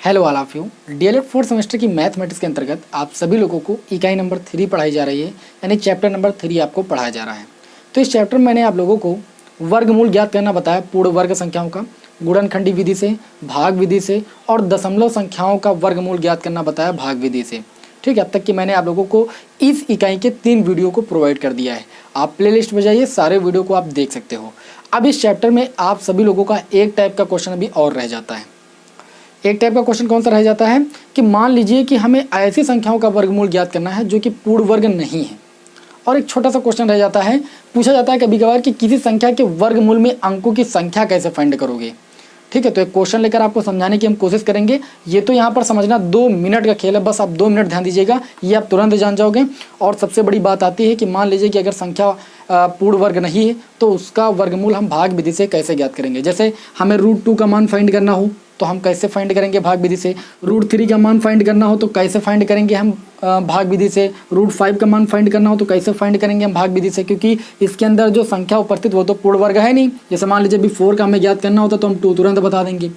Hello all of you. DElEd fourth semester की mathematics के अंतर्गत आप सभी लोगों को इकाई नंबर 3 पढ़ाई जा रही है, यानी चैप्टर नंबर 3 आपको पढ़ाया जा रहा है। तो इस चैप्टर में मैंने आप लोगों को वर्गमूल ज्ञात करना बताया, पूर्ण वर्ग संख्याओं का, गुणनखंडी विधि से, भाग विधि से और दशमलव संख्याओं का वर्गमूल ज्ञात करना बताया भाग विधि से। ठीक है, अब तक कि मैंने आप लोगों को इस इकाई के 3 वीडियो को प्रोवाइड कर दिया है। आप प्लेलिस्ट में जाइए, सारे वीडियो को आप देख सकते हो। अब इस चैप्टर में आप सभी लोगों का एक टाइप का क्वेश्चन अभी और रह जाता है। एक टाइप का क्वेश्चन कौन सा रह जाता है कि मान लीजिए कि हमें ऐसी संख्याओं का वर्गमूल ज्ञात करना है जो कि पूर्ण वर्ग नहीं है। और एक छोटा सा क्वेश्चन रह जाता है, पूछा जाता है कभी कभार कि किसी संख्या के वर्गमूल में अंकों की संख्या कैसे फाइंड करोगे। ठीक है, तो एक क्वेश्चन लेकर आपको समझाने की हम कोशिश करेंगे। ये तो यहाँ पर समझना 2 मिनट का खेल है, बस आप 2 मिनट ध्यान दीजिएगा, ये आप तुरंत जान जाओगे। और सबसे बड़ी बात आती है कि मान लीजिए कि अगर संख्या पूर्ण वर्ग नहीं है तो उसका वर्गमूल हम भाग विधि से कैसे ज्ञात करेंगे। जैसे हमें √2 का मान फाइंड करना हो तो हम कैसे फाइंड करेंगे भाग विधि से, √3 का मान फाइंड करना हो तो कैसे फाइंड करेंगे हम भाग विधि से, √5 का मान फाइंड करना हो तो कैसे फाइंड करेंगे हम भाग विधि से, क्योंकि इसके अंदर जो संख्या उपस्थित वो तो पूर्ण वर्ग है नहीं। जैसे मान लीजिए अभी 4 का हमें ज्ञात करना होता तो हम 2 तुरंत बता देंगे,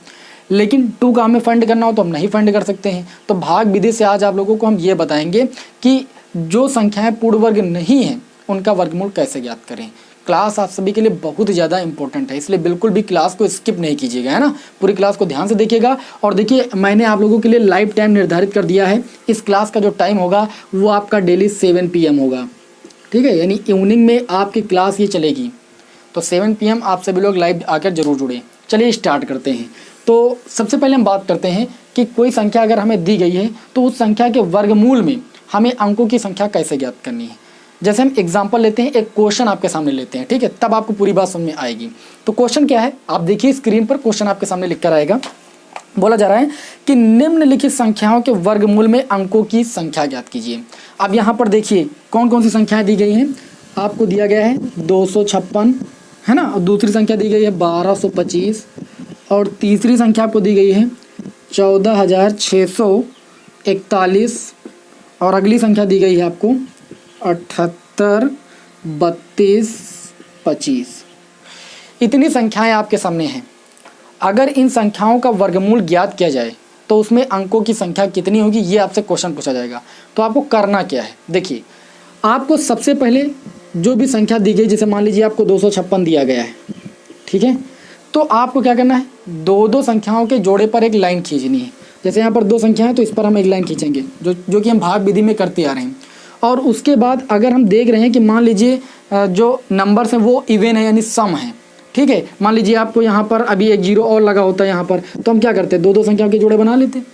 लेकिन 2 का हमें फाइंड करना हो तो हम नहीं फाइंड कर सकते हैं। तो भाग विधि से आज आप लोगों को हम ये बताएंगे कि जो संख्याएं पूर्ण वर्ग नहीं हैं उनका वर्गमूल कैसे ज्ञात करें। क्लास आप सभी के लिए बहुत ज़्यादा इंपॉर्टेंट है, इसलिए बिल्कुल भी क्लास को स्किप नहीं कीजिएगा, है ना। पूरी क्लास को ध्यान से देखिएगा। और देखिए, मैंने आप लोगों के लिए लाइव टाइम निर्धारित कर दिया है। इस क्लास का जो टाइम होगा वो आपका डेली 7 PM होगा। ठीक है, यानी इवनिंग में आपकी क्लास ये चलेगी, तो 7 PM आप सभी लोग लाइव आकर जरूर जुड़ें। चलिए स्टार्ट करते हैं। तो सबसे पहले हम बात करते हैं कि कोई संख्या अगर हमें दी गई है तो उस संख्या के वर्गमूल में हमें अंकों की संख्या कैसे ज्ञात करनी है। जैसे हम एग्जाम्पल लेते हैं, एक क्वेश्चन आपके सामने लेते हैं, ठीक है, तब आपको पूरी बात समझ में आएगी। तो क्वेश्चन क्या है, आप देखिए स्क्रीन पर क्वेश्चन आपके सामने लिख कर आएगा। बोला जा रहा है कि निम्नलिखित संख्याओं के वर्गमूल में अंकों की संख्या ज्ञात कीजिए। अब यहाँ पर देखिए कौन कौन सी संख्याएं दी गई हैं। आपको दिया गया है 256, है ना, और दूसरी संख्या दी गई है 1225, और तीसरी संख्या आपको दी गई है 14,641, और अगली संख्या दी गई है आपको 78, 32, 25। इतनी संख्याएं आपके सामने हैं। अगर इन संख्याओं का वर्गमूल ज्ञात किया जाए तो उसमें अंकों की संख्या कितनी होगी, ये आपसे क्वेश्चन पूछा जाएगा। तो आपको करना क्या है, देखिए आपको सबसे पहले जो भी संख्या दी गई, जैसे मान लीजिए आपको 256 दिया गया है, ठीक है, तो आपको क्या करना है, 2 संख्याओं के जोड़े पर एक लाइन खींचनी है। जैसे यहाँ पर 2 संख्या है तो इस पर हम एक लाइन खींचेंगे, जो कि हम भाग विधि में करते आ रहे हैं। और उसके बाद अगर हम देख रहे हैं कि मान लीजिए जो नंबर्स हैं वो इवन है, यानी सम है, ठीक है, मान लीजिए आपको यहाँ पर अभी एक 0 और लगा होता है यहाँ पर, तो हम क्या करते हैं, 2 संख्याओं के जोड़े बना लेते हैं।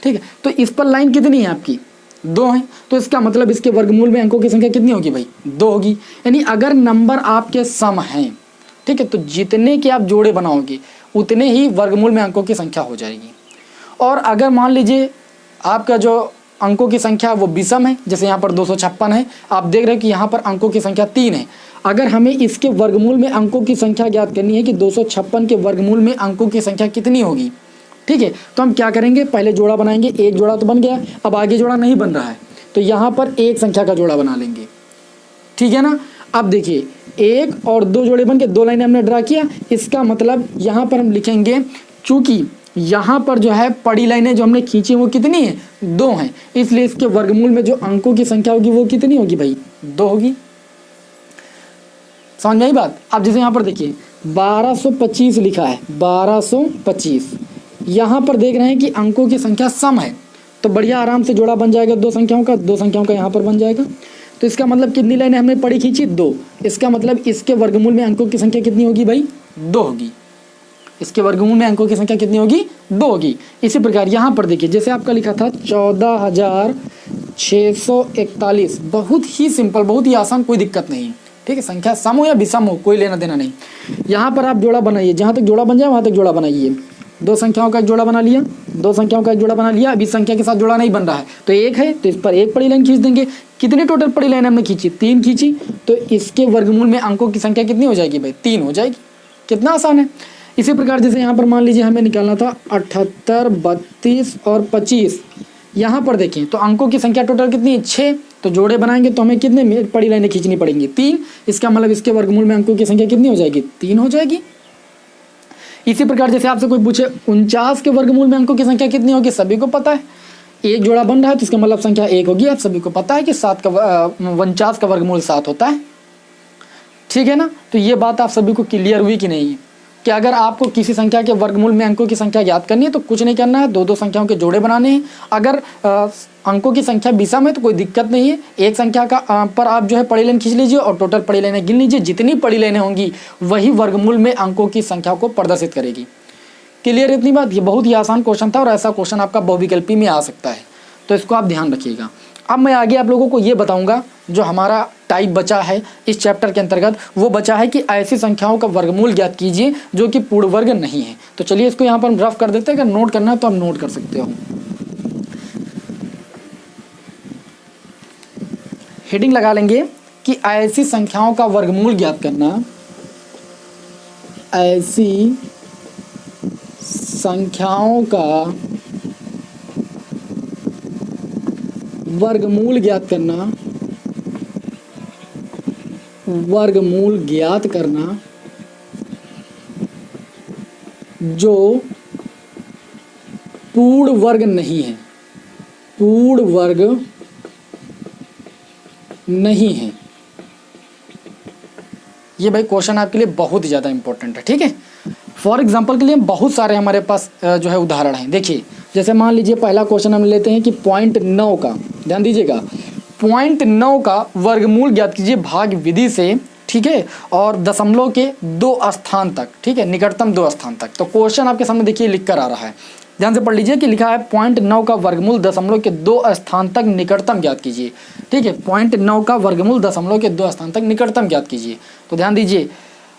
ठीक है, तो इस पर लाइन कितनी है आपकी, 2 है, तो इसका मतलब इसके वर्गमूल में अंकों की संख्या कितनी होगी भाई, 2 होगी। यानी अगर नंबर आपके सम हैं, ठीक है, तो जितने के आप जोड़े बनाओगे उतने ही वर्गमूल में अंकों की संख्या हो जाएगी। और अगर मान लीजिए आपका जो अंकों की संख्या वो विषम है, जैसे यहाँ पर 256 है, आप देख रहे हो कि यहाँ पर अंकों की संख्या 3 है। अगर हमें इसके वर्गमूल में अंकों की संख्या ज्ञात करनी है कि 256 के वर्गमूल में अंकों की संख्या कितनी होगी, ठीक है, तो हम क्या करेंगे, पहले जोड़ा बनाएंगे। एक जोड़ा तो बन गया, अब आगे जोड़ा नहीं बन रहा है, तो यहाँ पर एक संख्या का जोड़ा बना लेंगे, ठीक है ना। अब देखिए 1 और 2 जोड़े बन के 2 लाइनें हमने ड्रा किया। इसका मतलब यहाँ पर हम लिखेंगे, चूंकि यहाँ पर जो है बड़ी लाइनें जो हमने खींची वो कितनी है, 2 हैं, इसलिए इसके वर्गमूल में जो अंकों की संख्या होगी वो कितनी होगी भाई, 2 होगी। समझ में आई बात। अब जैसे यहाँ पर देखिए 1225 लिखा है, 1225, यहाँ पर देख रहे हैं कि अंकों की संख्या सम है, तो बढ़िया आराम से जोड़ा बन जाएगा 2 संख्याओं का, 2 संख्याओं का यहाँ पर बन जाएगा। तो इसका मतलब कितनी लाइनें हमने पड़ी खींची, 2। इसका मतलब इसके वर्गमूल में अंकों की संख्या कितनी होगी भाई, 2 होगी। इसके वर्गमूल में अंकों की संख्या कितनी होगी, 2 होगी। इसी प्रकार यहाँ पर देखिए, जैसे आपका लिखा था 14,641, बहुत ही सिंपल, बहुत ही आसान, कोई दिक्कत नहीं, ठीक है, संख्या सम हो या विषम हो कोई लेना देना नहीं। यहाँ पर आप जोड़ा बनाइए, जहाँ तक जोड़ा बन जाए वहाँ तक जोड़ा बनाइए। 2 संख्याओं का एक जोड़ा बना लिया, 2 संख्याओं का एक जोड़ा बना लिया। अभी संख्या के साथ जोड़ा नहीं बन रहा है, तो 1 है तो इस पर एक बड़ी लाइन खींच देंगे। कितनी टोटल बड़ी लाइन हमने खींची, 3 खींची, तो इसके वर्गमूल में अंकों की संख्या कितनी हो जाएगी भाई, 3 हो जाएगी। कितना आसान है। इसी प्रकार जैसे यहाँ पर मान लीजिए हमें निकालना था 78, 32 और 25, यहाँ पर देखें तो अंकों की संख्या टोटल कितनी है, 6, तो जोड़े बनाएंगे तो हमें कितने बड़ी लाइनें खींचनी पड़ेंगी, 3। इसका मतलब इसके वर्गमूल में अंकों की संख्या कितनी हो जाएगी, 3 हो जाएगी। इसी प्रकार जैसे आपसे कोई पूछे 49 के वर्गमूल में अंकों की संख्या कितनी होगी, सभी को पता है, एक जोड़ा बन रहा है तो इसका मतलब संख्या 1 होगी। आप सभी को पता है कि 49 का वर्गमूल 7 होता है, ठीक है ना। तो ये बात आप सभी को क्लियर हुई कि नहीं, कि अगर आपको किसी संख्या के वर्गमूल में अंकों की संख्या याद करनी है तो कुछ नहीं करना है, दो दो संख्याओं के जोड़े बनाने हैं। अगर अंकों की संख्या विषम है तो कोई दिक्कत नहीं है, एक संख्या का पर आप जो है पड़ी लाइन खींच लीजिए और टोटल पड़ी लाइनें गिन लीजिए, जितनी पड़ी लाइनें होंगी वही वर्गमूल में अंकों की संख्या को प्रदर्शित करेगी। क्लियर इतनी बात। ये बहुत ही आसान क्वेश्चन था और ऐसा क्वेश्चन आपका बहुविकल्पी में आ सकता है, तो इसको आप ध्यान रखिएगा। अब मैं आगे आप लोगों को ये बताऊंगा जो हमारा टाइप बचा है इस चैप्टर के अंतर्गत, वो बचा है कि ऐसी संख्याओं का वर्गमूल ज्ञात कीजिए जो कि पूर्ण वर्ग नहीं है। तो चलिए इसको यहाँ पर हम रफ कर देते हैं, अगर नोट करना है तो आप नोट कर सकते हो। हेडिंग लगा लेंगे कि ऐसी संख्याओं का वर्गमूल ज्ञात करना, ऐसी संख्याओं का वर्गमूल ज्ञात करना, वर्गमूल ज्ञात करना जो पूर्ण वर्ग नहीं है, पूर्ण वर्ग नहीं है। ये भाई क्वेश्चन आपके लिए बहुत ही ज़्यादा इंपॉर्टेंट है, ठीक है। फॉर एग्जांपल के लिए बहुत सारे हमारे पास जो है उदाहरण हैं। देखिए जैसे मान लीजिए पहला क्वेश्चन हम लेते हैं कि 0.9 का, ध्यान दीजिएगा, 0.9 का वर्गमूल ज्ञात कीजिए भाग विधि से, ठीक है, और दशमलव के 2 स्थान तक, ठीक है, निकटतम 2 स्थान तक। तो क्वेश्चन आपके सामने देखिए लिख कर आ रहा है, ध्यान से पढ़ लीजिए कि लिखा है 0.9 का वर्गमूल दशमलव के 2 स्थान तक निकटतम ज्ञात कीजिए, ठीक है। 0.9 का वर्गमूल दशमलव के 2 स्थान तक निकटतम ज्ञात कीजिए। तो ध्यान दीजिए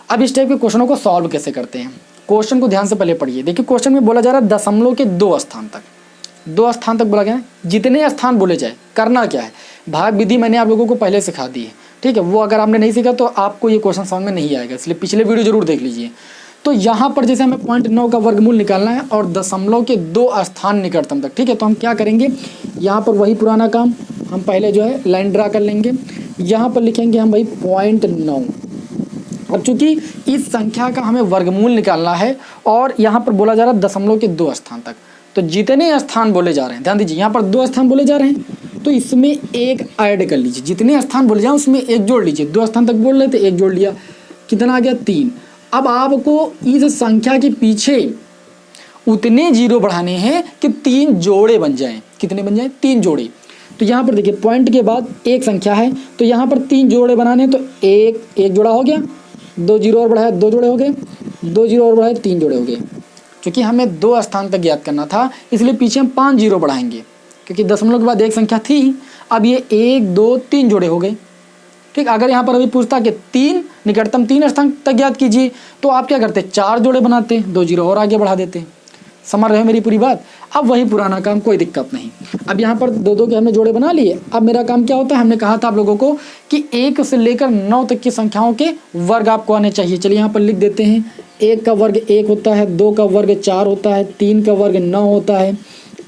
अब इस टाइप के क्वेश्चनों को सॉल्व कैसे करते हैं। क्वेश्चन को ध्यान से पहले पढ़िए। देखिए क्वेश्चन में बोला जा रहा है दशमलव के 2 स्थान तक, 2 स्थान तक बोला गया है। जितने स्थान बोले जाए करना क्या है, भाग विधि मैंने आप लोगों को पहले सिखा दी है, ठीक है। वो अगर आपने नहीं सीखा तो आपको ये क्वेश्चन समझ में नहीं आएगा, इसलिए पिछले वीडियो जरूर देख लीजिए। तो यहाँ पर जैसे हमें 0.9 का वर्गमूल निकालना है और दशमलव के 2 स्थान निकटतम तक, ठीक है। तो हम क्या करेंगे, यहाँ पर वही पुराना काम, हम पहले जो है लाइन ड्रा कर लेंगे। यहाँ पर लिखेंगे हम भाई 0.9। अब चूंकि इस संख्या का हमें वर्गमूल निकालना है और यहाँ पर बोला जा रहा है दशमलव के 2 स्थान तक, तो जितने स्थान बोले जा रहे हैं, ध्यान दीजिए यहाँ पर 2 स्थान बोले जा रहे हैं तो इसमें एक ऐड कर लीजिए, जितने स्थान बोले जाए उसमें एक जोड़ लीजिए। 2 स्थान तक बोल रहे थे, एक जोड़ लिया, कितना आ गया 3। अब आपको इस संख्या के पीछे उतने जीरो बढ़ाने हैं कि 3 जोड़े बन जाएं। कितने बन जाएं, 3 जोड़े। तो यहाँ पर देखिए पॉइंट के बाद एक संख्या है तो यहाँ पर 3 जोड़े बनाने हैं, तो एक जोड़ा हो गया, 2 जीरो और बढ़ाया 2 जोड़े हो गए, 2 जीरो और बढ़ाए 3 जोड़े हो गए। क्योंकि हमें 2 स्थान तक ज्ञात करना था इसलिए पीछे हम 5 जीरो बढ़ाएंगे, क्योंकि दशमलव के बाद एक संख्या थी। अब ये 1 2 3 जोड़े हो गए, ठीक। अगर यहाँ पर अभी पूछता कि 3 निकटतम 3 स्थान तक ज्ञात कीजिए तो आप क्या करते, 4 जोड़े बनाते, 2 जीरो और आगे बढ़ा देते। समझ रहे हो मेरी पूरी बात। अब वही पुराना काम, कोई दिक्कत नहीं। अब यहाँ पर 2 के हमने जोड़े बना लिए। अब मेरा काम क्या होता है, हमने कहा था आप लोगों को कि 1 से लेकर 9 तक की संख्याओं के वर्ग आपको आने चाहिए। चलिए यहाँ पर लिख देते हैं। 1 का वर्ग 1 होता है, 2 का वर्ग 4 होता है, 3 का वर्ग 9 होता है,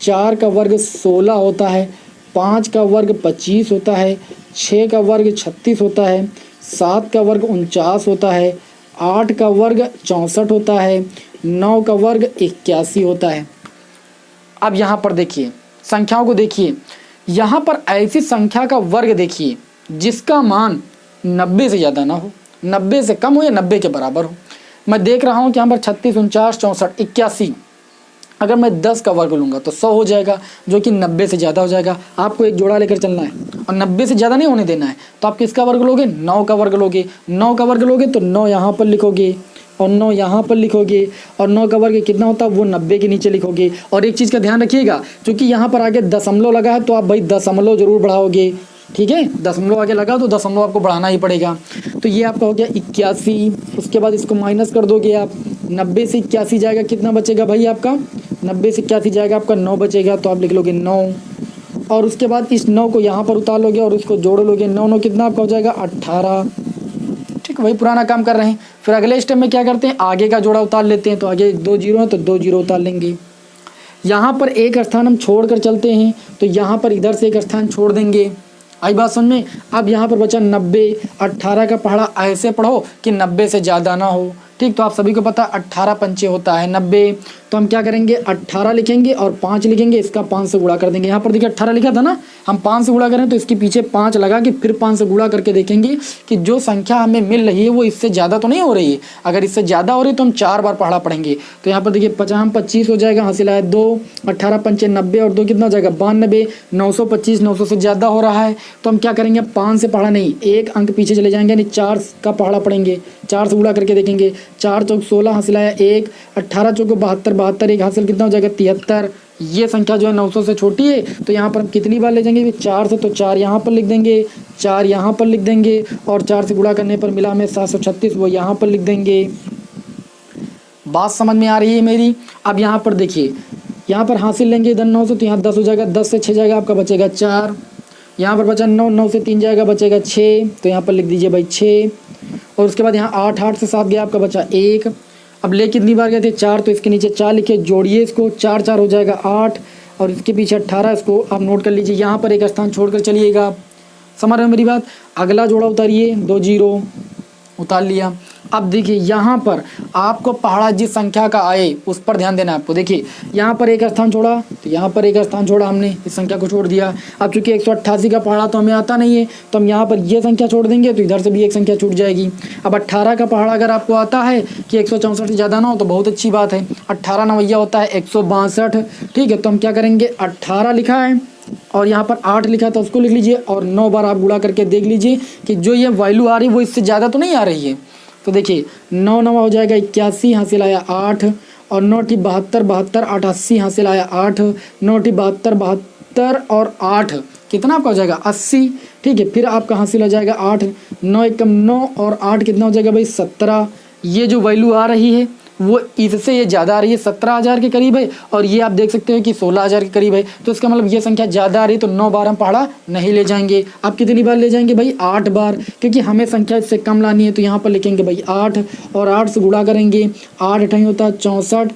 4 का वर्ग 16 होता है, 5 का वर्ग 25 होता है, 6 का वर्ग 36 होता है, 7 का वर्ग 49 होता है, 8 का वर्ग 64 होता है, 9 का वर्ग 81 होता है। अब यहाँ पर देखिए संख्याओं को देखिए, यहाँ पर ऐसी संख्या का वर्ग देखिए जिसका मान 90 से ज़्यादा ना हो, 90 से कम हो या 90 के बराबर हो। मैं देख रहा हूँ कि यहाँ पर 36 49 64 81, अगर मैं 10 का वर्ग लूँगा तो 100 हो जाएगा, जो कि 90 से ज़्यादा हो जाएगा। आपको एक जोड़ा लेकर चलना है और 90 से ज़्यादा नहीं होने देना है। तो आप किसका वर्ग लोगे, 9 का वर्ग लोगे। 9 का वर्ग लोगे तो 9 यहाँ पर लिखोगे और 9 यहाँ पर लिखोगे, और 9 का वर्ग कितना होता है वो 90 के नीचे लिखोगे। और एक चीज़ का ध्यान रखिएगा, क्योंकि यहाँ पर आगे दशमलव लगा है तो आप भाई दशमलव जरूर बढ़ाओगे, ठीक है। दशमलव आगे लगा तो दशमलव आपको बढ़ाना ही पड़ेगा। तो ये आपका हो गया 81। उसके बाद इसको माइनस कर दोगे आप, 90 से 81 जाएगा, कितना बचेगा भाई आपका, 90 से 81 जाएगा आपका 9 बचेगा, तो आप लिख लोगे 9। और उसके बाद इस 9 को यहाँ पर उतार लोगे और उसको जोड़ लोगे, 9 9 कितना आपका हो जाएगा 18, ठीक। वही पुराना काम कर रहे हैं। फिर अगले स्टेप में क्या करते हैं, आगे का जोड़ा उतार लेते हैं। तो आगे 2 जीरो है तो 2 जीरो उतार लेंगे। यहाँ पर एक स्थान हम छोड़ कर चलते हैं तो यहाँ पर इधर से एक स्थान छोड़ देंगे। आई बात समझ में। अब यहाँ पर बचा 90, 18 का पहाड़ा ऐसे पढ़ो कि 90 से ज़्यादा ना हो, ठीक, तो आप सभी को पता 18 पंचे होता है 90। तो हम क्या करेंगे 18 लिखेंगे और 5 लिखेंगे, इसका 5 से गुणा कर देंगे। यहाँ पर देखिए 18 लिखा था ना, हम 5 से गुणा करें तो इसके पीछे 5 लगा के फिर 5 से गुणा करके देखेंगे कि जो संख्या हमें मिल रही है वो इससे ज़्यादा तो नहीं हो रही है। अगर इससे ज़्यादा हो रही है तो हम 4 बार पहाड़ा पढ़ेंगे। तो यहाँ पर देखिए 25 हो जाएगा, हासिल आया 2, 18 पंचे 90 और 2 कितना हो जाएगा 92, 925, 900 से ज़्यादा हो रहा है। तो हम क्या करेंगे 5 से पहाड़ा नहीं, एक अंक पीछे चले जाएंगे, यानी 4 का पहाड़ा पढ़ेंगे, 4 से गुणा करके देखेंगे। 4 चौक 16, हासिल आया 1, 18 चौक 72, 72 एक हासिल कितना हो जाएगा 73। ये संख्या जो है 900 से छोटी है, तो यहाँ पर हम कितनी बार ले जाएंगे 4 से, तो 4 यहाँ पर लिख देंगे, 4 यहाँ पर लिख देंगे और 4 से गुणा करने पर मिला हमें 736, वो यहाँ पर लिख देंगे। बात समझ में आ रही है मेरी। अब यहाँ पर देखिए, यहाँ पर हासिल लेंगे इधर 900, तो यहाँ 10 हो जाएगा, 10 से 6 जाएगा आपका बचेगा 4, यहाँ पर बचा 9, 9 से 3 जाएगा बचेगा 6, तो यहाँ पर लिख दीजिए भाई 6। और उसके बाद यहाँ 8, 8 से 7 गया आपका बचा 1। अब ले कितनी बार गए थे 4, तो इसके नीचे 4 लिखे, जोड़िए इसको, 4 4 हो जाएगा 8 और इसके पीछे 18, इसको आप नोट कर लीजिए। यहाँ पर एक स्थान छोड़कर चलिएगा, समझ रहे हो मेरी बात। अगला जोड़ा उतारिए, 2 0 उतार लिया। अब देखिए यहाँ पर आपको पहाड़ा जिस संख्या का आए उस पर ध्यान देना है आपको। देखिए यहाँ पर एक स्थान छोड़ा, तो यहाँ पर एक स्थान छोड़ा, हमने इस संख्या को छोड़ दिया। अब चूंकि 188 का पहाड़ा तो हमें आता नहीं है, तो हम यहाँ पर ये संख्या छोड़ देंगे, तो इधर से भी एक संख्या छूट जाएगी। अब 18 का पहाड़ा अगर आपको आता है कि 164 से ज़्यादा ना हो तो बहुत अच्छी बात है। 18 नवैया होता है 162, ठीक है। तो हम क्या करेंगे 18 लिखा है और यहाँ पर 8 लिखा था उसको लिख लीजिए और 9 बार आप गुणा करके देख लीजिए कि जो ये वैल्यू आ रही है वो इससे ज़्यादा तो नहीं आ रही है। तो देखिए 9 9 हो जाएगा 81, हासिल आया 8 और 9 टी 72, 72 8 80, हासिल आया 8, 9 टी 72, 72 और 8 कितना आपका हो जाएगा 80, ठीक है। फिर आपका हासिल हो जाएगा 8, 9 एकम 9 और 8 कितना हो जाएगा भाई 17। ये जो वैल्यू आ रही है वो इससे ये ज़्यादा आ रही है, 17,000 के करीब है और ये आप देख सकते हो कि 16,000 के करीब है। तो इसका मतलब ये संख्या ज़्यादा आ रही है, तो 9 बार हम पहाड़ा नहीं ले जाएंगे। आप कितनी बार ले जाएंगे भाई 8 बार, क्योंकि हमें संख्या इससे कम लानी है। तो यहाँ पर लिखेंगे भाई 8 और 8 से गुणा करेंगे, 8 अठाई होता है 64,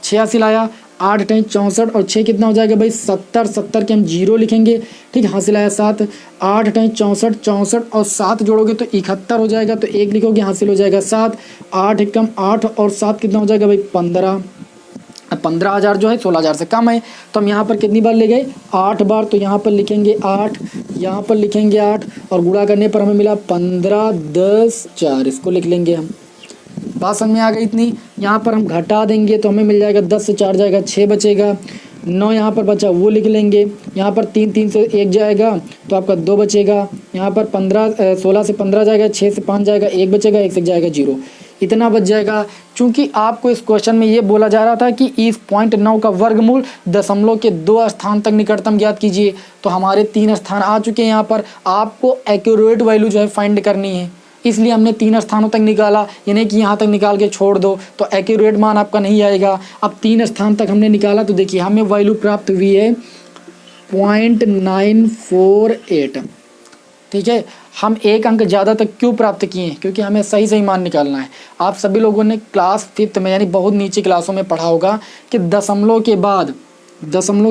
86 लाया, 8 अठाई 64 और 6 कितना हो जाएगा भाई 70, 70 के हम 0 लिखेंगे, ठीक। हासिल आया 7, 8 अठाई 64, 64 और 7 जोड़ोगे तो 71 हो जाएगा, तो 1 लिखोगे हासिल हो जाएगा 7, 8 एकम 8 और 7 कितना हो जाएगा भाई 15। 15,000 जो है 16,000 से कम है। तो हम यहाँ पर कितनी बार ले गए 8 बार, तो यहाँ पर लिखेंगे 8, यहाँ पर लिखेंगे 8 और गुणा करने पर हमें मिला 15, 10, 4, इसको लिख लेंगे हम। बात समझ में आ गई इतनी। यहाँ पर हम घटा देंगे तो हमें मिल जाएगा 10 से 4 जाएगा 6 बचेगा, 9 यहाँ पर बचा वो लिख लेंगे। यहाँ पर 3 3 से 1 जाएगा तो आपका 2 बचेगा। यहाँ पर 16 से 15 जाएगा, 6 से 5 जाएगा 1 बचेगा, 1 से जाएगा 0, इतना बच जाएगा। चूंकि आपको इस क्वेश्चन में ये बोला जा रहा था कि इस 0.9 का वर्गमूल दशमलव के 2 स्थान तक निकटतम ज्ञात कीजिए, तो हमारे 3 स्थान आ चुके हैं। यहाँ पर आपको एक्यूरेट वैल्यू जो है फाइंड करनी है, इसलिए हमने 3 स्थानों तक निकाला, यानी कि यहाँ तक निकाल के छोड़ दो तो एक्यूरेट मान आपका नहीं आएगा। अब 3 स्थान तक हमने निकाला तो देखिए हमें वैल्यू प्राप्त हुई है 0.948, ठीक है। हम एक अंक ज़्यादा तक क्यों प्राप्त किए हैं, क्योंकि हमें सही सही मान निकालना है। आप सभी लोगों ने क्लास 5th में यानी बहुत नीचे क्लासों में पढ़ा होगा कि दशमलव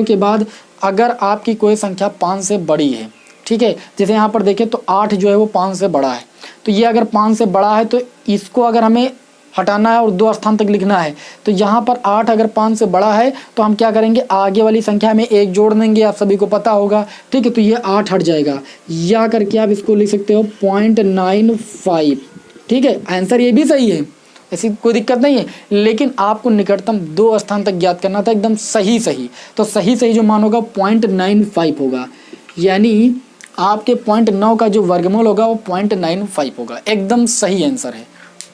के बाद अगर आपकी कोई संख्या 5 से बड़ी है, ठीक है, जैसे यहाँ पर देखें तो 8 जो है वो 5 से बड़ा है, तो ये अगर 5 से बड़ा है तो इसको अगर हमें हटाना है और 2 स्थान तक लिखना है, तो यहाँ पर 8 अगर 5 से बड़ा है तो हम क्या करेंगे आगे वाली संख्या में 1 जोड़ देंगे, आप सभी को पता होगा, ठीक है। तो ये 8 हट जाएगा, या करके आप इसको लिख सकते हो 0.95, ठीक है। आंसर ये भी सही है, ऐसी कोई दिक्कत नहीं है, लेकिन आपको निकटतम 2 स्थान तक ज्ञात करना था एकदम सही। तो सही जो मान होगा 0.95 होगा, यानी आपके 0.9 का जो वर्गमूल होगा वो 0.95 होगा, एकदम सही आंसर है,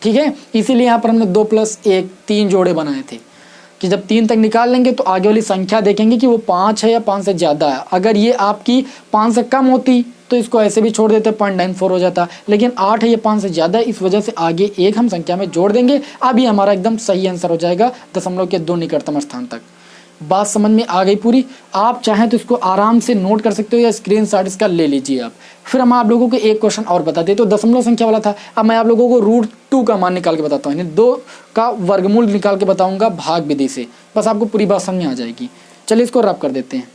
ठीक है। इसीलिए यहाँ पर हमने 2 + 1 3 जोड़े बनाए थे कि जब 3 तक निकाल लेंगे तो आगे वाली संख्या देखेंगे कि वो 5 है या 5 से ज़्यादा है। अगर ये आपकी 5 से कम होती तो इसको ऐसे भी छोड़ देते, 0.94 हो जाता, लेकिन 8 है ये 5 से ज़्यादा है, इस वजह से आगे 1 हम संख्या में जोड़ देंगे। अब ये हमारा एकदम सही आंसर हो जाएगा दशमलव के 2 निकटतम स्थान तक। बात समझ में आ गई पूरी। आप चाहें तो इसको आराम से नोट कर सकते हो या स्क्रीनशॉट इसका ले लीजिए आप। फिर हम आप लोगों को एक क्वेश्चन और बताते, तो दशमलव संख्या वाला था, अब मैं आप लोगों को √2 का मान निकाल के बताता हूँ, यानी 2 का वर्गमूल निकाल के बताऊंगा भाग विधि से, बस आपको पूरी बात समझ में आ जाएगी। चलिए इसको रब कर देते हैं।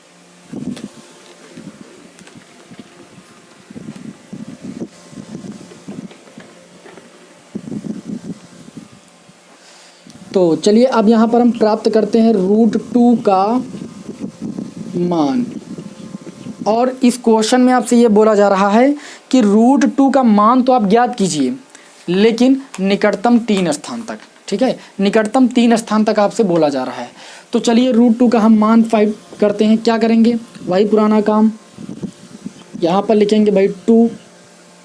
तो चलिए अब यहाँ पर हम प्राप्त करते हैं √2 का मान। और इस क्वेश्चन में आपसे ये बोला जा रहा है कि √2 का मान तो आप ज्ञात कीजिए, लेकिन निकटतम 3 स्थान तक। ठीक है, निकटतम 3 स्थान तक आपसे बोला जा रहा है। तो चलिए √2 का हम मान 5 करते हैं। क्या करेंगे, वही पुराना काम, यहाँ पर लिखेंगे भाई 2।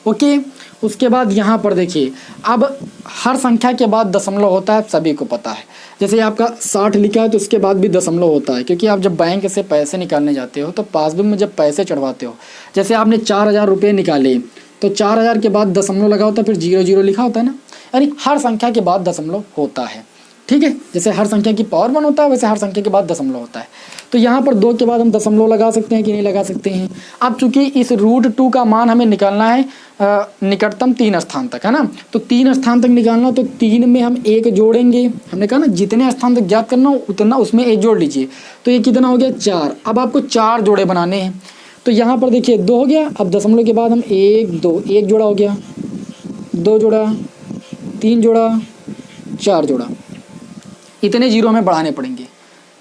ओके, उसके बाद यहाँ पर देखिए, अब हर संख्या के बाद दशमलव होता है, सभी को पता है। जैसे आपका 60 लिखा है तो उसके बाद भी दशमलव होता है, क्योंकि आप जब बैंक से पैसे निकालने जाते हो तो पासबुक में जब पैसे चढ़वाते हो, जैसे आपने 4000 रुपये निकाले तो 4000 के बाद दशमलव लगा होता है, फिर 00 लिखा होता है ना, यानी हर संख्या के बाद दशमलव होता है। ठीक है, जैसे हर संख्या की पावर 1 होता है, वैसे हर संख्या के बाद दशमलव होता है। तो यहाँ पर 2 के बाद हम दशमलव लगा सकते हैं कि नहीं लगा सकते हैं। अब चूंकि इस √2 का मान हमें निकालना है निकटतम 3 स्थान तक, है ना, तो 3 स्थान तक निकालना, तो 3 में हम 1 जोड़ेंगे। हमने कहा ना जितने स्थान तक ज्ञात करना हो उतना उसमें 1 जोड़ लीजिए। तो ये कितना हो गया, 4। अब आपको 4 जोड़े बनाने हैं। तो यहाँ पर देखिए 2 हो गया, अब दशमलव के बाद हम 1 2 1 जोड़ा हो गया, 2 जोड़ा, 3 जोड़ा, 4 जोड़ा, इतने जीरो हमें बढ़ाने पड़ेंगे।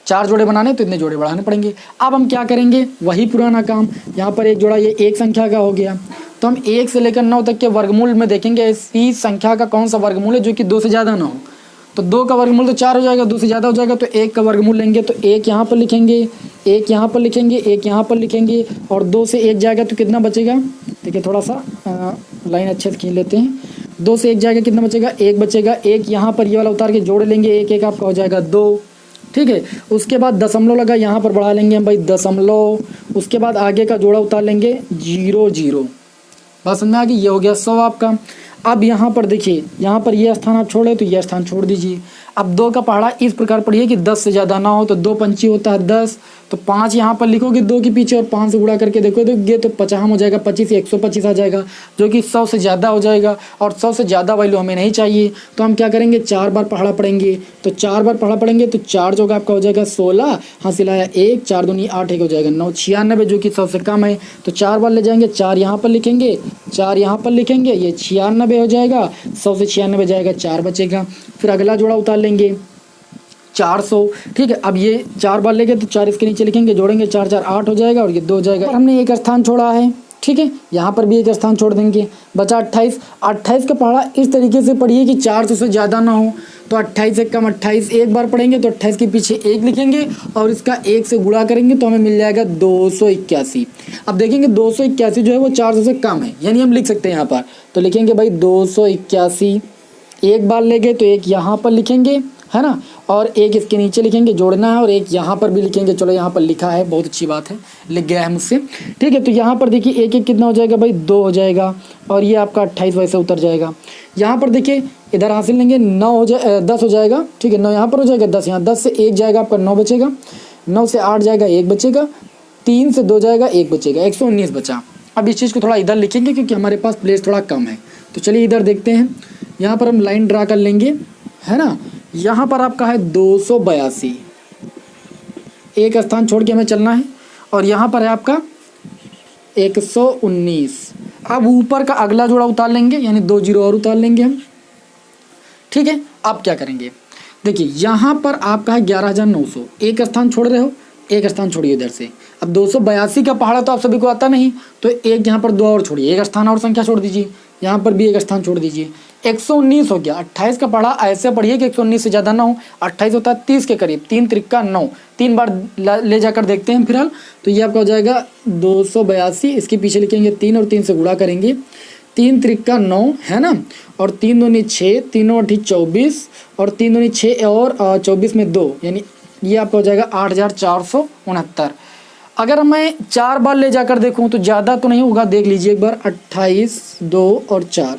4 जोड़े बनाने तो इतने जोड़े बढ़ाने पड़ेंगे। अब हम क्या करेंगे, वही पुराना काम, यहाँ पर 1 जोड़ा, ये एक संख्या का हो गया। तो हम 1 से लेकर 9 तक के वर्गमूल में देखेंगे इसी संख्या का कौन सा वर्गमूल है जो कि 2 से ज़्यादा ना हो। तो 2 का वर्गमूल तो 4 हो जाएगा, 2 से ज़्यादा हो जाएगा तो 1 का वर्गमूल लेंगे। तो 1 यहाँ पर लिखेंगे, 1 यहाँ पर लिखेंगे, 1 यहाँ पर लिखेंगे, और 2 से 1 जाएगा तो कितना बचेगा। देखिए थोड़ा सा लाइन अच्छे से खींच लेते हैं। 2 से 1 जाएगा, कितना बचेगा, 1 बचेगा। 1 यहाँ पर ये वाला उतार के जोड़ लेंगे, 1 1 आपका हो जाएगा 2। ठीक है, उसके बाद दशमलव लगा, यहाँ पर बढ़ा लेंगे हम भाई दशमलव। उसके बाद आगे का जोड़ा उतार लेंगे 0 0। बात समझ में आ गई, ये हो गया 100 आपका। अब यहाँ पर देखिए, यहाँ पर ये स्थान आप छोड़े तो ये स्थान छोड़ दीजिए। अब 2 का पहाड़ा इस प्रकार पढ़िए कि 10 से ज़्यादा ना हो। तो 2 पंची होता है 10, तो 5 यहाँ पर लिखोगे 2 के पीछे और 5 से गुणा करके देखोगे तो 50 हो जाएगा, 25 से 125 आ जाएगा, जो कि 100 से ज़्यादा हो जाएगा। और 100 से ज़्यादा वैल्यू हमें नहीं चाहिए, तो हम क्या करेंगे, 4 बार पहाड़ा पढ़ेंगे। तो 4 बार पहाड़ा पढ़ेंगे तो 4 जो आपका हो जाएगा 16, हासिल आया 1, 4 दूनी 8, 1 हो जाएगा 9, 96, जो कि 100 से कम है। तो 4 बार ले जाएंगे, 4 यहाँ पर लिखेंगे, 4 यहाँ पर लिखेंगे, ये 96 हो जाएगा। 100 से 96 जाएगा, 4 बचेगा। फिर अगला जोड़ा उतार लेंगे 400। ठीक है, अब ये 4 बार लेंगे तो 4 इसके नीचे लिखेंगे, जोड़ेंगे 4 4 8 हो जाएगा, और ये 2 हो जाएगा। हमने एक स्थान छोड़ा है, ठीक है, यहाँ पर भी एक स्थान छोड़ देंगे, बचा 28। 28 का पहाड़ा इस तरीके से पढ़िए कि 400 से ज़्यादा ना हो। तो 28 से कम 28 एक बार पढ़ेंगे तो 28 के पीछे 1 लिखेंगे और इसका 1 से गुणा करेंगे तो हमें मिल जाएगा 281। अब देखेंगे 281 जो है वो 400 से कम है, यानी हम लिख सकते हैं यहाँ पर। तो लिखेंगे भाई 281, एक बार ले गए तो 1 यहाँ पर लिखेंगे, है ना, और 1 इसके नीचे लिखेंगे, जोड़ना है, और 1 यहाँ पर भी लिखेंगे। चलो यहाँ पर लिखा है, बहुत अच्छी बात है, लिख गया है मुझसे। ठीक है, तो यहाँ पर देखिए 1 1 कितना हो जाएगा भाई, 2 हो जाएगा, और ये आपका 28 वैसे उतर जाएगा। यहाँ पर देखिए इधर हासिल लेंगे 9 हो जाए 10 हो जाएगा। ठीक है, 9 यहाँ पर हो जाएगा, 10 यहाँ, 10 से 1 जाएगा आपका 9 बचेगा, 9 से 8 जाएगा 1 बचेगा, 3 से 2 जाएगा 1 बचेगा, 119 बचा। अब इस चीज़ को थोड़ा इधर लिखेंगे क्योंकि हमारे पास प्लेस थोड़ा कम है। तो चलिए इधर देखते हैं, यहाँ पर हम लाइन ड्रा कर लेंगे, है ना। यहाँ पर आपका है 282, एक स्थान छोड़ के हमें चलना है, और यहाँ पर है आपका 119। अब ऊपर का अगला जोड़ा उतार लेंगे, यानी 2 जीरो और उतार लेंगे हम। ठीक है, अब क्या करेंगे, देखिए यहाँ पर आपका है 11,900, एक स्थान छोड़ रहे हो, एक स्थान छोड़िए इधर से। अब 282 का पहाड़ा तो आप सभी को आता नहीं, तो एक यहाँ पर 2 और छोड़िए, एक स्थान और संख्या छोड़ दीजिए, यहाँ पर भी एक स्थान छोड़ दीजिए। 119 हो गया। 28 का पढ़ा ऐसे पढ़िए कि 119 से ज़्यादा ना हो। 28 होता है 30 के करीब, 3 त्रिका 9, 3 बार ले जाकर देखते हैं फिलहाल। तो ये आपका हो जाएगा 282, इसके पीछे लिखेंगे 3 और 3 से गुणा करेंगे, 3 त्रिका 9, है ना, और 3 दूनी 6, 3 8 24, और 3 दूनी 6 और 24 में 2, यानी ये आपका हो जाएगा 8,469। अगर मैं 4 बार ले जाकर देखूं तो ज़्यादा तो नहीं होगा, देख लीजिए एक बार, 28, 2 और 4,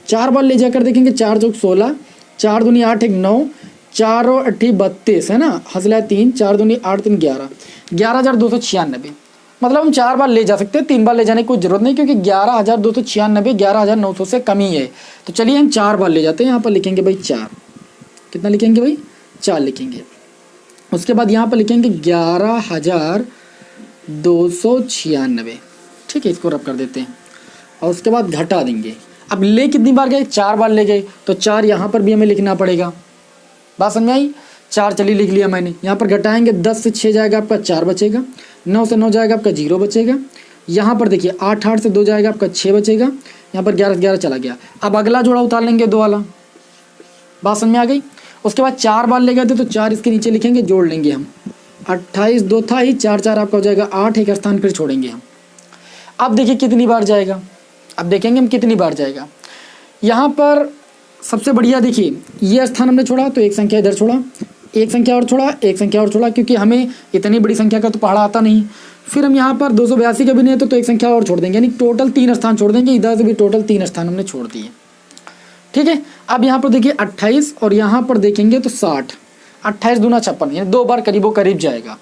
4 बार ले जाकर देखेंगे, 4 चौक 16, 4 दूनी 8 1 9, 4 और 8 32, है ना, हंसला 3, 4 दूनी 8 3 11, 11,296। मतलब हम 4 बार ले जा सकते हैं, 3 बार ले जाने की कोई ज़रूरत नहीं, क्योंकि 11,296 11,900 से कम ही है। तो चलिए हम 4 बार ले जाते हैं, यहाँ पर लिखेंगे भाई 4, कितना लिखेंगे भाई, 4 लिखेंगे। उसके बाद यहाँ पर लिखेंगे 11,296। ठीक है, इसको रब कर देते हैं, और उसके बाद घटा देंगे। अब ले कितनी बार गए, 4 बार ले गए, तो 4 यहाँ पर भी हमें लिखना पड़ेगा, बात समझ में आई। 4 चलिए लिख लिया मैंने। यहाँ पर घटाएंगे 10 से 6 जाएगा आपका 4 बचेगा, 9 से 9 जाएगा आपका 0 बचेगा। यहाँ पर देखिए 8 से 2 जाएगा आपका 6 बचेगा। यहाँ पर 11 से 11 चला गया। अब अगला जोड़ा उतार लेंगे 2 वाला। बात समझ में आ गई। उसके बाद 4 बार ले गए थे तो 4 इसके नीचे लिखेंगे, जोड़ लेंगे हम। 28 2 था ही, 4 4 आपका हो जाएगा 8, एक स्थान फिर छोड़ेंगे हम। अब देखिए कितनी बार जाएगा, अब देखेंगे हम कितनी बार जाएगा। यहाँ पर सबसे बढ़िया देखिए, ये स्थान हमने छोड़ा तो एक संख्या इधर छोड़ा, एक संख्या और छोड़ा, एक संख्या और छोड़ा, क्योंकि हमें इतनी बड़ी संख्या का तो पहाड़ा आता नहीं। फिर हम यहाँ पर 282 का भी नहीं है तो एक संख्या और छोड़ देंगे, यानी टोटल 3 स्थान छोड़ देंगे। इधर से भी टोटल 3 स्थान हमने छोड़ दिए। ठीक है। अब यहाँ पर देखिए 28 और यहाँ पर देखेंगे तो 60, 28 दूना 56, यानी 2 बार करीबो करीब जाएगा।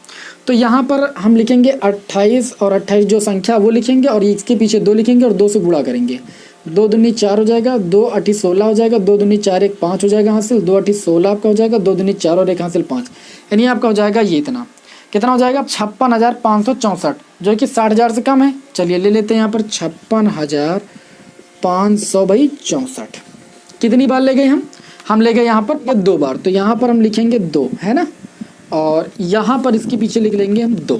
तो यहाँ पर हम लिखेंगे 28 और 28 जो संख्या वो लिखेंगे और इसके पीछे 2 लिखेंगे और 2 से गुणा करेंगे। 2 दूनी 4 हो जाएगा, 2 8 16 हो जाएगा, 2 दूनी 4 1 5 हो जाएगा हासिल, 2 8 16 आपका हो जाएगा, 2 दूनी 4 और 1 हासिल 5, यानी आपका हो जाएगा ये इतना। कितना हो जाएगा 56,564, जो कि 60,000 से कम है। चलिए ले लेते हैं यहाँ पर 56,564। कितनी बार ले गए हम ले गए यहाँ पर 2 बार, तो यहाँ पर हम लिखेंगे 2, है ना, और यहाँ पर इसके पीछे लिख लेंगे हम 2,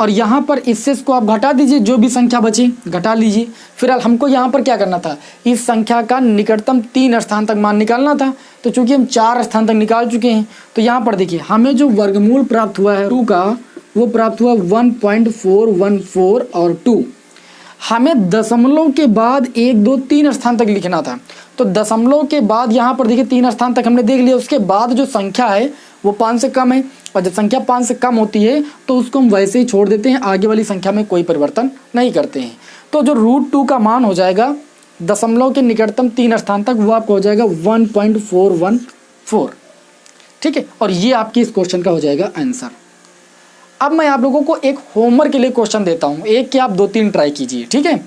और यहाँ पर इससे इसको आप घटा दीजिए, जो भी संख्या बची घटा लीजिए। फिर हमको यहाँ पर क्या करना था, इस संख्या का निकटतम 3 स्थान तक मान निकालना था। तो चूंकि हम 4 स्थान तक निकाल चुके हैं, तो यहाँ पर देखिए हमें जो वर्गमूल प्राप्त हुआ है 2 का, वो प्राप्त हुआ 1.414 और 2। हमें दशमलव के बाद 1 2 3 स्थान तक लिखना था। तो दशमलव के बाद यहाँ पर देखिए 3 स्थान तक हमने देख लिया। उसके बाद जो संख्या है वो 5 से कम है, और जब संख्या 5 से कम होती है तो उसको हम वैसे ही छोड़ देते हैं, आगे वाली संख्या में कोई परिवर्तन नहीं करते हैं। तो जो √2 का मान हो जाएगा दशमलव के निकटतम 3 स्थान तक, वो आपको हो जाएगा 1.414। ठीक है, और ये आपकी इस क्वेश्चन का हो जाएगा आंसर। अब मैं आप लोगों को एक होमवर्क के लिए क्वेश्चन देता हूँ, एक के आप 2-3 ट्राई कीजिए। ठीक है,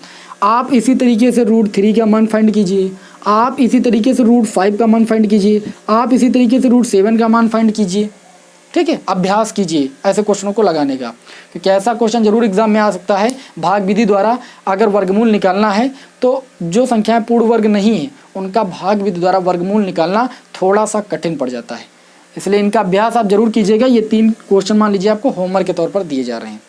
आप इसी तरीके से √3 का मान फाइंड कीजिए, आप इसी तरीके से √5 का मान फाइंड कीजिए, आप इसी तरीके से √7 का मान फाइंड कीजिए। ठीक है, अभ्यास कीजिए ऐसे क्वेश्चनों को लगाने का, क्योंकि ऐसा क्वेश्चन जरूर एग्जाम में आ सकता है। भाग विधि द्वारा अगर वर्गमूल निकालना है तो जो संख्याएं पूर्ण वर्ग नहीं है उनका भाग विधि द्वारा वर्गमूल निकालना थोड़ा सा कठिन पड़ जाता है, इसलिए इनका अभ्यास आप जरूर कीजिएगा। ये 3 क्वेश्चन मान लीजिए आपको होमवर्क के तौर पर दिए जा रहे हैं।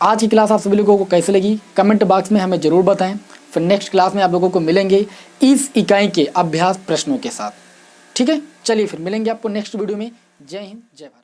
आज की क्लास आप सभी लोगों को कैसे लगी कमेंट बॉक्स में हमें ज़रूर बताएं। फिर नेक्स्ट क्लास में आप लोगों को मिलेंगे इस इकाई के अभ्यास प्रश्नों के साथ। ठीक है, चलिए फिर मिलेंगे आपको नेक्स्ट वीडियो में। जय हिंद, जय भारत।